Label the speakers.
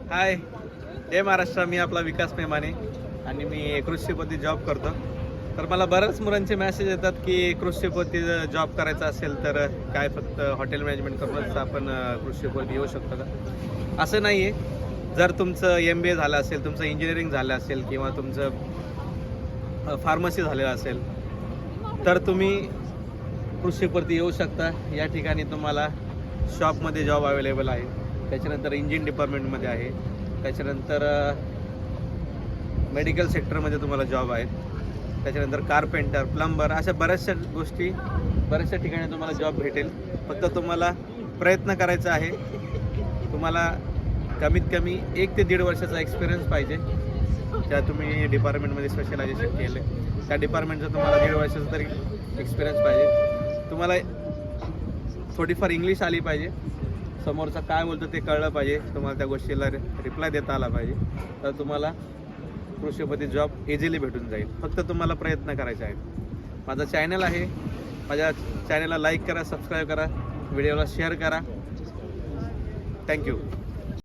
Speaker 1: हाय, जय महाराष्ट्र. मी आपला विकास मेमाने आणि मी कृषीपती जॉब करतो. तर मला बऱ्याच मुलांचे मेसेज येतात की कृषीपती जॉब करायचा असेल तर काय फक्त हॉटेल मॅनेजमेंट करूनच आपण कृषीपती येऊ शकतो का? असं नाही आहे. जर तुमचं MBA झालं असेल, तुमचं इंजिनिअरिंग झालं असेल किंवा तुमचं फार्मसी झालेलं असेल तर तुम्ही कृषीपती येऊ शकता. या ठिकाणी तुम्हाला शॉपमध्ये जॉब अवेलेबल आहे, त्याच्यानंतर इंजिन डिपार्टमेंटमध्ये आहे, त्याच्यानंतर मेडिकल सेक्टरमध्ये तुम्हाला जॉब आहेत, त्याच्यानंतर कार्पेंटर, प्लंबर, अशा बऱ्याचशा ठिकाणी तुम्हाला जॉब भेटेल. फक्त तुम्हाला प्रयत्न करायचा आहे. तुम्हाला कमीत कमी 1 ते 1.5 वर्षाचा एक्सपिरियन्स पाहिजे. त्या तुम्ही डिपार्टमेंटमध्ये स्पेशलायझेशन केलं, त्या डिपार्टमेंटचा तुम्हाला 1.5 वर्षाचा तरी एक्सपिरियन्स पाहिजे. तुम्हाला थोडीफार इंग्लिश आली पाहिजे, समोरचा काय बोलतो ते कळलं पाहिजे, तुम्हाला त्या गोष्टीला रिप्लाय देता आला पाहिजे. तर तुम्हाला कृषीपती जॉब इझिली भेटून जाईल. फक्त तुम्हाला प्रयत्न करायचे आहेत. माझा चॅनल आहे, माझ्या चॅनलला लाईक करा, सबस्क्राईब करा, व्हिडिओला शेअर करा. थँक्यू.